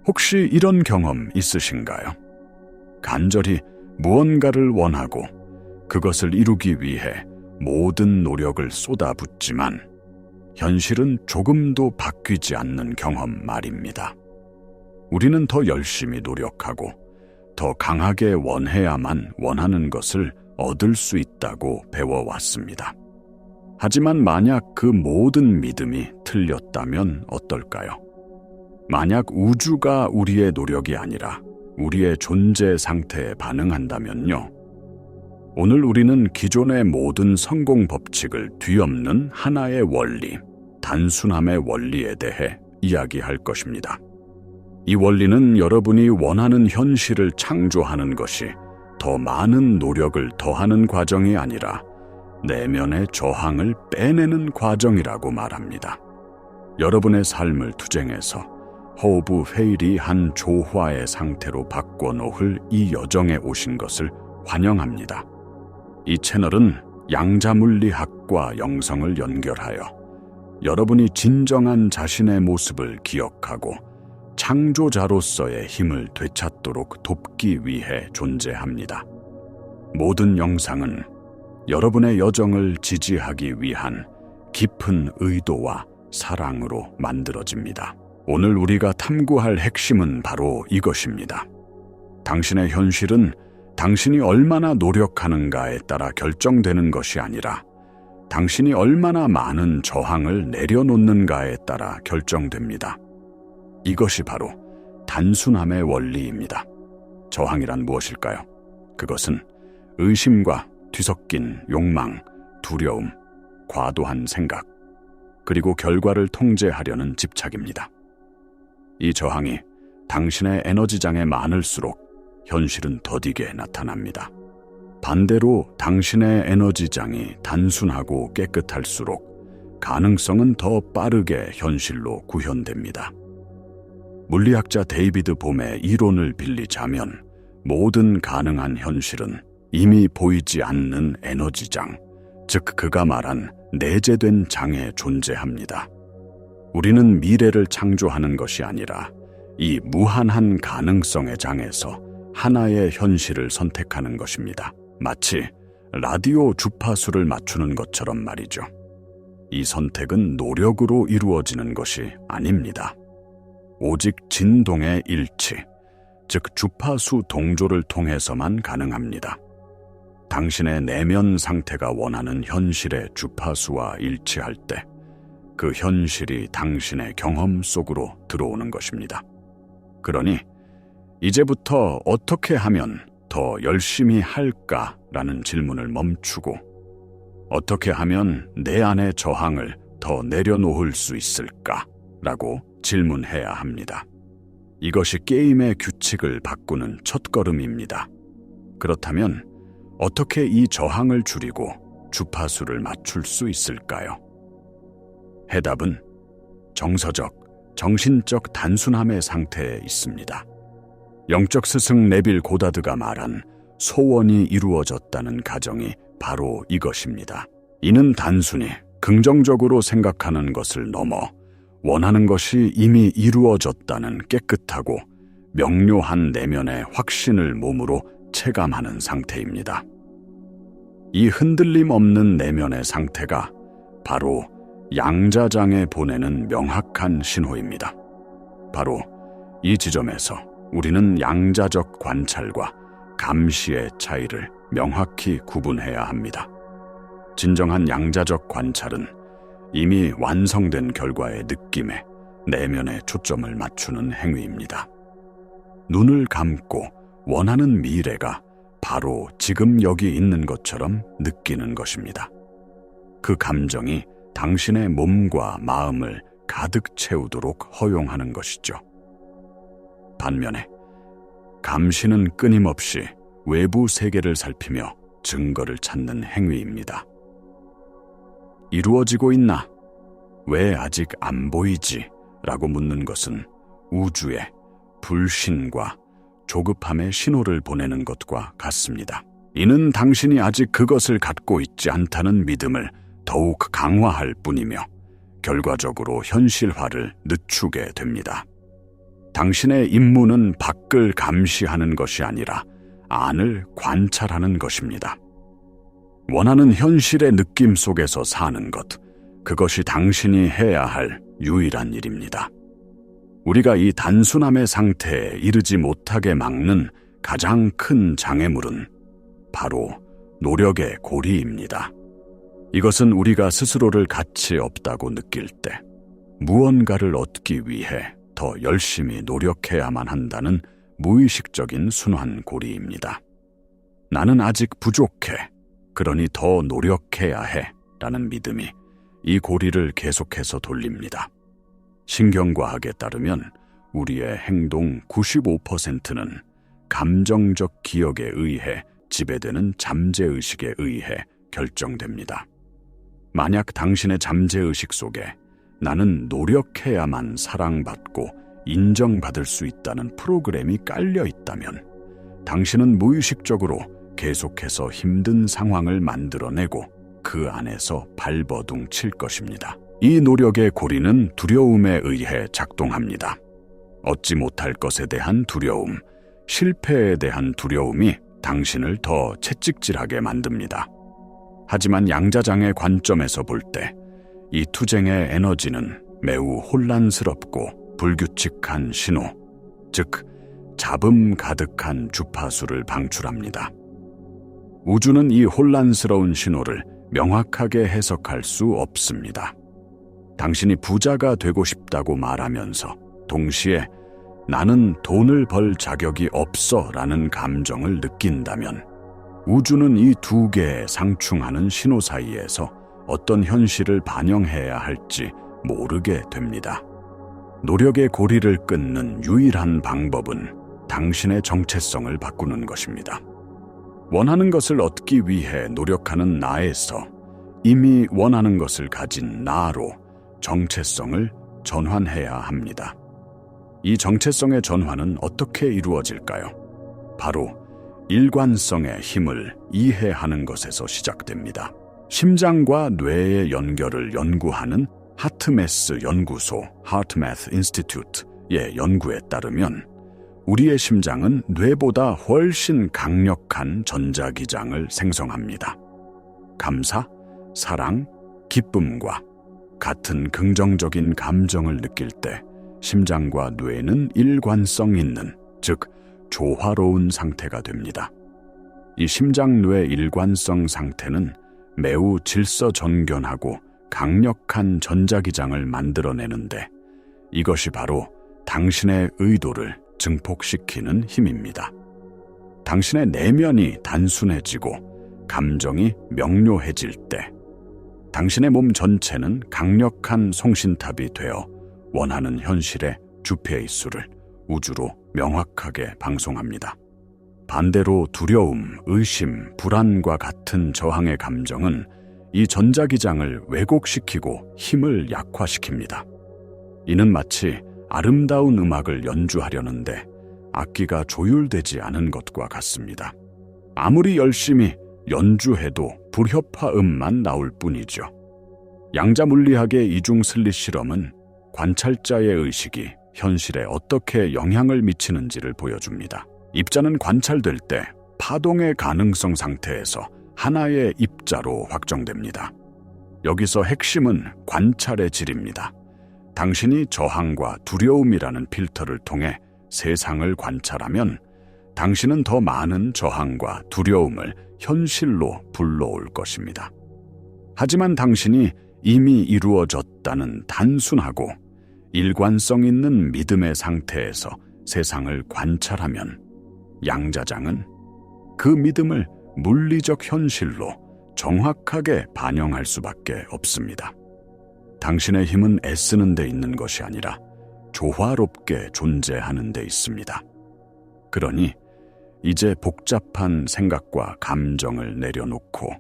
혹시 이런 경험 있으신가요? 간절히 무언가를 원하고 그것을 이루기 위해 모든 노력을 쏟아붓지만 현실은 조금도 바뀌지 않는 경험 말입니다. 우리는 더 열심히 노력하고 더 강하게 원해야만 원하는 것을 얻을 수 있다고 배워왔습니다. 하지만 만약 그 모든 믿음이 틀렸다면 어떨까요? 만약 우주가 우리의 노력이 아니라 우리의 존재 상태에 반응한다면요. 오늘 우리는 기존의 모든 성공 법칙을 뒤엎는 하나의 원리, 단순함의 원리에 대해 이야기할 것입니다. 이 원리는 여러분이 원하는 현실을 창조하는 것이 더 많은 노력을 더하는 과정이 아니라 내면의 저항을 빼내는 과정이라고 말합니다. 여러분의 삶을 투쟁해서 호흡 회의한 조화의 상태로 바꿔놓을 이 여정에 오신 것을 환영합니다. 이 채널은 양자물리학과 영성을 연결하여 여러분이 진정한 자신의 모습을 기억하고 창조자로서의 힘을 되찾도록 돕기 위해 존재합니다. 모든 영상은 여러분의 여정을 지지하기 위한 깊은 의도와 사랑으로 만들어집니다. 오늘 우리가 탐구할 핵심은 바로 이것입니다. 당신의 현실은 당신이 얼마나 노력하는가에 따라 결정되는 것이 아니라 당신이 얼마나 많은 저항을 내려놓는가에 따라 결정됩니다. 이것이 바로 단순함의 원리입니다. 저항이란 무엇일까요? 그것은 의심과 뒤섞인 욕망, 두려움, 과도한 생각, 그리고 결과를 통제하려는 집착입니다. 이 저항이 당신의 에너지장에 많을수록 현실은 더디게 나타납니다. 반대로 당신의 에너지장이 단순하고 깨끗할수록 가능성은 더 빠르게 현실로 구현됩니다. 물리학자 데이비드 봄의 이론을 빌리자면 모든 가능한 현실은 이미 보이지 않는 에너지장, 즉 그가 말한 내재된 장에 존재합니다. 우리는 미래를 창조하는 것이 아니라 이 무한한 가능성의 장에서 하나의 현실을 선택하는 것입니다. 마치 라디오 주파수를 맞추는 것처럼 말이죠. 이 선택은 노력으로 이루어지는 것이 아닙니다. 오직 진동의 일치, 즉 주파수 동조를 통해서만 가능합니다. 당신의 내면 상태가 원하는 현실의 주파수와 일치할 때 그 현실이 당신의 경험 속으로 들어오는 것입니다. 그러니 이제부터 어떻게 하면 더 열심히 할까라는 질문을 멈추고 어떻게 하면 내 안의 저항을 더 내려놓을 수 있을까라고 질문해야 합니다. 이것이 게임의 규칙을 바꾸는 첫걸음입니다. 그렇다면 어떻게 이 저항을 줄이고 주파수를 맞출 수 있을까요? 해답은 정서적, 정신적 단순함의 상태에 있습니다. 영적 스승 네빌 고다드가 말한 소원이 이루어졌다는 가정이 바로 이것입니다. 이는 단순히 긍정적으로 생각하는 것을 넘어 원하는 것이 이미 이루어졌다는 깨끗하고 명료한 내면의 확신을 몸으로 체감하는 상태입니다. 이 흔들림 없는 내면의 상태가 바로 양자장에 보내는 명확한 신호입니다. 바로 이 지점에서 우리는 양자적 관찰과 감시의 차이를 명확히 구분해야 합니다. 진정한 양자적 관찰은 이미 완성된 결과의 느낌에 내면의 초점을 맞추는 행위입니다. 눈을 감고 원하는 미래가 바로 지금 여기 있는 것처럼 느끼는 것입니다. 그 감정이 당신의 몸과 마음을 가득 채우도록 허용하는 것이죠. 반면에 감시는 끊임없이 외부 세계를 살피며 증거를 찾는 행위입니다. 이루어지고 있나? 왜 아직 안 보이지? 라고 묻는 것은 우주의 불신과 조급함의 신호를 보내는 것과 같습니다. 이는 당신이 아직 그것을 갖고 있지 않다는 믿음을 더욱 강화할 뿐이며 결과적으로 현실화를 늦추게 됩니다. 당신의 임무는 밖을 감시하는 것이 아니라 안을 관찰하는 것입니다. 원하는 현실의 느낌 속에서 사는 것, 그것이 당신이 해야 할 유일한 일입니다. 우리가 이 단순함의 상태에 이르지 못하게 막는 가장 큰 장애물은 바로 노력의 고리입니다. 이것은 우리가 스스로를 가치 없다고 느낄 때 무언가를 얻기 위해 더 열심히 노력해야만 한다는 무의식적인 순환 고리입니다. 나는 아직 부족해, 그러니 더 노력해야 해 라는 믿음이 이 고리를 계속해서 돌립니다. 신경과학에 따르면 우리의 행동 95%는 감정적 기억에 의해 지배되는 잠재의식에 의해 결정됩니다. 만약 당신의 잠재의식 속에 나는 노력해야만 사랑받고 인정받을 수 있다는 프로그램이 깔려 있다면 당신은 무의식적으로 계속해서 힘든 상황을 만들어내고 그 안에서 발버둥 칠 것입니다. 이 노력의 고리는 두려움에 의해 작동합니다. 얻지 못할 것에 대한 두려움, 실패에 대한 두려움이 당신을 더 채찍질하게 만듭니다. 하지만 양자장의 관점에서 볼 때 이 투쟁의 에너지는 매우 혼란스럽고 불규칙한 신호, 즉 잡음 가득한 주파수를 방출합니다. 우주는 이 혼란스러운 신호를 명확하게 해석할 수 없습니다. 당신이 부자가 되고 싶다고 말하면서 동시에 나는 돈을 벌 자격이 없어 라는 감정을 느낀다면 우주는 이 두 개의 상충하는 신호 사이에서 어떤 현실을 반영해야 할지 모르게 됩니다. 노력의 고리를 끊는 유일한 방법은 당신의 정체성을 바꾸는 것입니다. 원하는 것을 얻기 위해 노력하는 나에서 이미 원하는 것을 가진 나로 정체성을 전환해야 합니다. 이 정체성의 전환은 어떻게 이루어질까요? 바로 일관성의 힘을 이해하는 것에서 시작됩니다. 심장과 뇌의 연결을 연구하는 하트매스 연구소 (HeartMath Institute)의 연구에 따르면 우리의 심장은 뇌보다 훨씬 강력한 전자기장을 생성합니다. 감사, 사랑, 기쁨과 같은 긍정적인 감정을 느낄 때 심장과 뇌는 일관성 있는, 즉 조화로운 상태가 됩니다. 이 심장-뇌 일관성 상태는 매우 질서정연하고 강력한 전자기장을 만들어내는데 이것이 바로 당신의 의도를 증폭시키는 힘입니다. 당신의 내면이 단순해지고 감정이 명료해질 때 당신의 몸 전체는 강력한 송신탑이 되어 원하는 현실의 주페이스를 우주로 명확하게 방송합니다. 반대로 두려움, 의심, 불안과 같은 저항의 감정은 이 전자기장을 왜곡시키고 힘을 약화시킵니다. 이는 마치 아름다운 음악을 연주하려는데 악기가 조율되지 않은 것과 같습니다. 아무리 열심히 연주해도 불협화음만 나올 뿐이죠. 양자물리학의 이중 슬릿 실험은 관찰자의 의식이 현실에 어떻게 영향을 미치는지를 보여줍니다. 입자는 관찰될 때 파동의 가능성 상태에서 하나의 입자로 확정됩니다. 여기서 핵심은 관찰의 질입니다. 당신이 저항과 두려움이라는 필터를 통해 세상을 관찰하면 당신은 더 많은 저항과 두려움을 현실로 불러올 것입니다. 하지만 당신이 이미 이루어졌다는 단순하고 일관성 있는 믿음의 상태에서 세상을 관찰하면 양자장은 그 믿음을 물리적 현실로 정확하게 반영할 수밖에 없습니다. 당신의 힘은 애쓰는 데 있는 것이 아니라 조화롭게 존재하는 데 있습니다. 그러니 이제 복잡한 생각과 감정을 내려놓고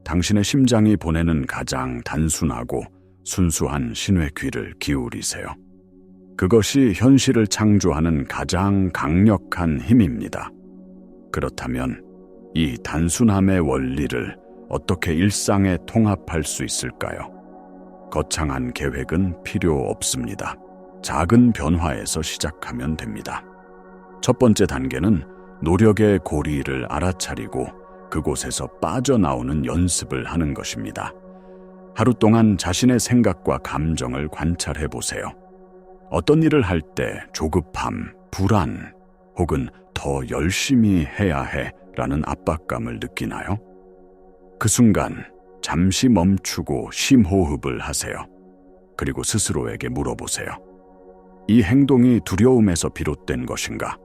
당신의 심장이 보내는 가장 단순하고 순수한 신의 귀를 기울이세요. 그것이 현실을 창조하는 가장 강력한 힘입니다. 그렇다면 이 단순함의 원리를 어떻게 일상에 통합할 수 있을까요? 거창한 계획은 필요 없습니다. 작은 변화에서 시작하면 됩니다. 첫 번째 단계는 노력의 고리를 알아차리고 그곳에서 빠져나오는 연습을 하는 것입니다. 하루 동안 자신의 생각과 감정을 관찰해 보세요. 어떤 일을 할 때 조급함, 불안, 혹은 더 열심히 해야 해라는 압박감을 느끼나요? 그 순간 잠시 멈추고 심호흡을 하세요. 그리고 스스로에게 물어보세요. 이 행동이 두려움에서 비롯된 것인가?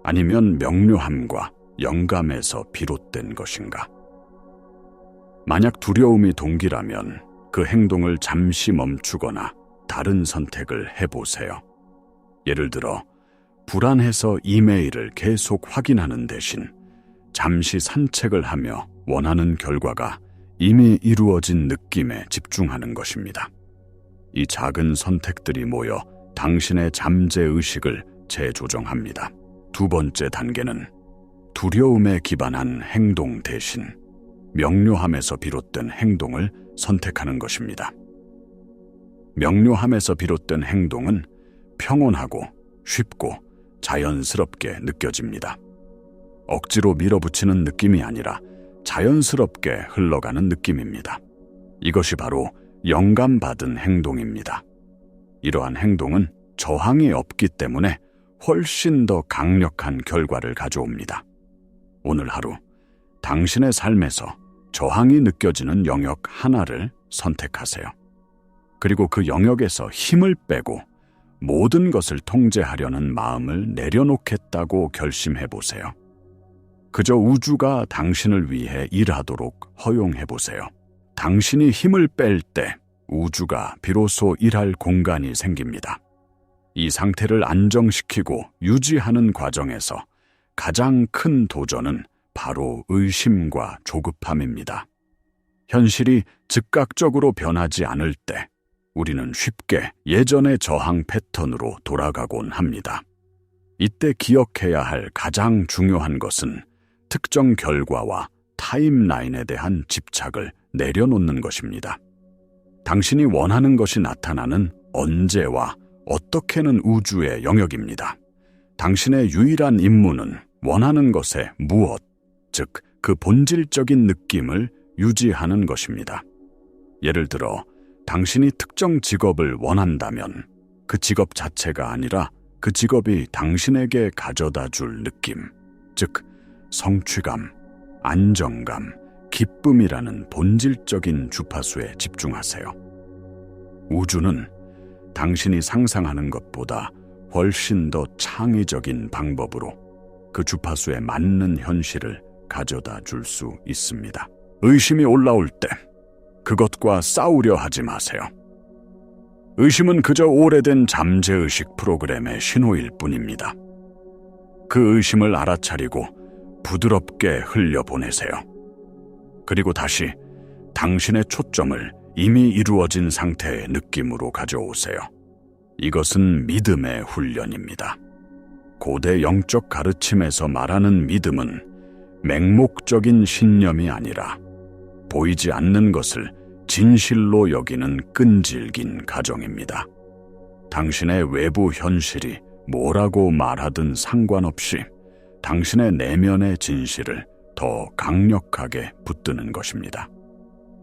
아니면 명료함과 영감에서 비롯된 것인가? 만약 두려움이 동기라면 그 행동을 잠시 멈추거나 다른 선택을 해보세요. 예를 들어, 불안해서 이메일을 계속 확인하는 대신 잠시 산책을 하며 원하는 결과가 이미 이루어진 느낌에 집중하는 것입니다. 이 작은 선택들이 모여 당신의 잠재의식을 재조정합니다. 두 번째 단계는 두려움에 기반한 행동 대신 명료함에서 비롯된 행동을 선택하는 것입니다. 명료함에서 비롯된 행동은 평온하고 쉽고 자연스럽게 느껴집니다. 억지로 밀어붙이는 느낌이 아니라 자연스럽게 흘러가는 느낌입니다. 이것이 바로 영감받은 행동입니다. 이러한 행동은 저항이 없기 때문에 훨씬 더 강력한 결과를 가져옵니다. 오늘 하루 당신의 삶에서 저항이 느껴지는 영역 하나를 선택하세요. 그리고 그 영역에서 힘을 빼고 모든 것을 통제하려는 마음을 내려놓겠다고 결심해 보세요. 그저 우주가 당신을 위해 일하도록 허용해 보세요. 당신이 힘을 뺄 때 우주가 비로소 일할 공간이 생깁니다. 이 상태를 안정시키고 유지하는 과정에서 가장 큰 도전은 바로 의심과 조급함입니다. 현실이 즉각적으로 변하지 않을 때 우리는 쉽게 예전의 저항 패턴으로 돌아가곤 합니다. 이때 기억해야 할 가장 중요한 것은 특정 결과와 타임라인에 대한 집착을 내려놓는 것입니다. 당신이 원하는 것이 나타나는 언제와 어떻게는 우주의 영역입니다. 당신의 유일한 임무는 원하는 것의 무엇, 즉 그 본질적인 느낌을 유지하는 것입니다. 예를 들어 당신이 특정 직업을 원한다면 그 직업 자체가 아니라 그 직업이 당신에게 가져다 줄 느낌, 즉 성취감, 안정감, 기쁨이라는 본질적인 주파수에 집중하세요. 우주는 당신이 상상하는 것보다 훨씬 더 창의적인 방법으로 그 주파수에 맞는 현실을 가져다 줄 수 있습니다. 의심이 올라올 때 그것과 싸우려 하지 마세요. 의심은 그저 오래된 잠재의식 프로그램의 신호일 뿐입니다. 그 의심을 알아차리고 부드럽게 흘려보내세요. 그리고 다시 당신의 초점을 이미 이루어진 상태의 느낌으로 가져오세요. 이것은 믿음의 훈련입니다. 고대 영적 가르침에서 말하는 믿음은 맹목적인 신념이 아니라 보이지 않는 것을 진실로 여기는 끈질긴 가정입니다. 당신의 외부 현실이 뭐라고 말하든 상관없이 당신의 내면의 진실을 더 강력하게 붙드는 것입니다.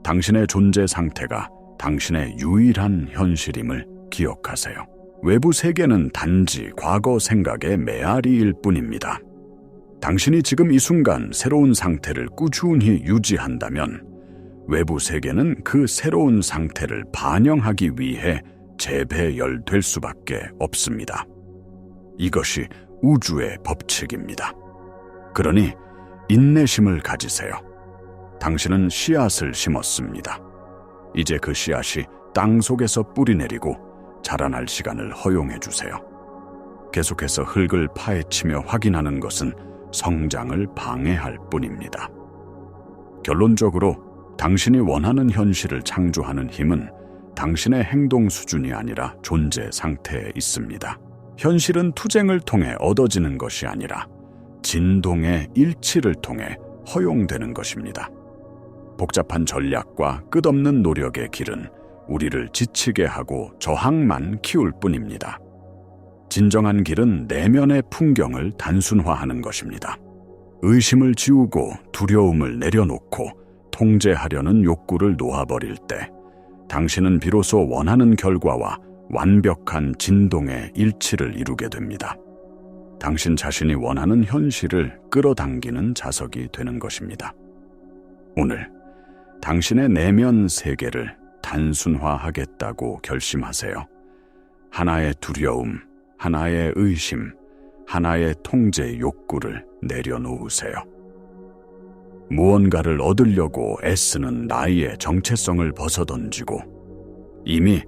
당신의 존재 상태가 당신의 유일한 현실임을 기억하세요. 외부 세계는 단지 과거 생각의 메아리일 뿐입니다. 당신이 지금 이 순간 새로운 상태를 꾸준히 유지한다면 외부 세계는 그 새로운 상태를 반영하기 위해 재배열될 수밖에 없습니다. 이것이 우주의 법칙입니다. 그러니 인내심을 가지세요. 당신은 씨앗을 심었습니다. 이제 그 씨앗이 땅 속에서 뿌리내리고 자라날 시간을 허용해 주세요. 계속해서 흙을 파헤치며 확인하는 것은 성장을 방해할 뿐입니다. 결론적으로 당신이 원하는 현실을 창조하는 힘은 당신의 행동 수준이 아니라 존재 상태에 있습니다. 현실은 투쟁을 통해 얻어지는 것이 아니라 진동의 일치를 통해 허용되는 것입니다. 복잡한 전략과 끝없는 노력의 길은 우리를 지치게 하고 저항만 키울 뿐입니다. 진정한 길은 내면의 풍경을 단순화하는 것입니다. 의심을 지우고 두려움을 내려놓고 통제하려는 욕구를 놓아버릴 때 당신은 비로소 원하는 결과와 완벽한 진동의 일치를 이루게 됩니다. 당신 자신이 원하는 현실을 끌어당기는 자석이 되는 것입니다. 오늘 당신의 내면 세계를 단순화하겠다고 결심하세요. 하나의 두려움, 하나의 의심, 하나의 통제 욕구를 내려놓으세요. 무언가를 얻으려고 애쓰는 나의 정체성을 벗어던지고 이미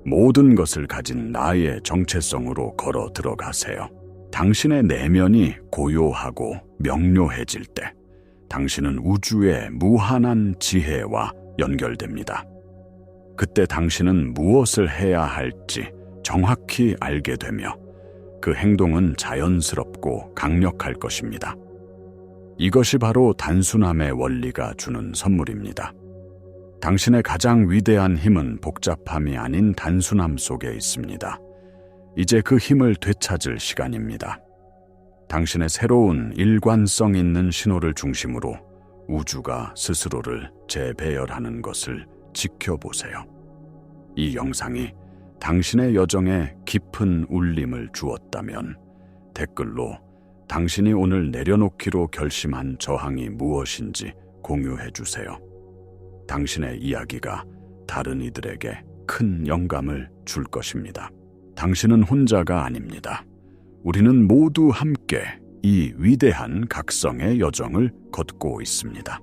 모든 것을 가진 나의 정체성으로 걸어 들어가세요. 당신의 내면이 고요하고 명료해질 때 당신은 우주의 무한한 지혜와 연결됩니다. 그때 당신은 무엇을 해야 할지 정확히 알게 되며 그 행동은 자연스럽고 강력할 것입니다. 이것이 바로 단순함의 원리가 주는 선물입니다. 당신의 가장 위대한 힘은 복잡함이 아닌 단순함 속에 있습니다. 이제 그 힘을 되찾을 시간입니다. 당신의 새로운 일관성 있는 신호를 중심으로 우주가 스스로를 재배열하는 것을 지켜보세요. 이 영상이 당신의 여정에 깊은 울림을 주었다면 댓글로 당신이 오늘 내려놓기로 결심한 저항이 무엇인지 공유해 주세요. 당신의 이야기가 다른 이들에게 큰 영감을 줄 것입니다. 당신은 혼자가 아닙니다. 우리는 모두 함께 이 위대한 각성의 여정을 걷고 있습니다.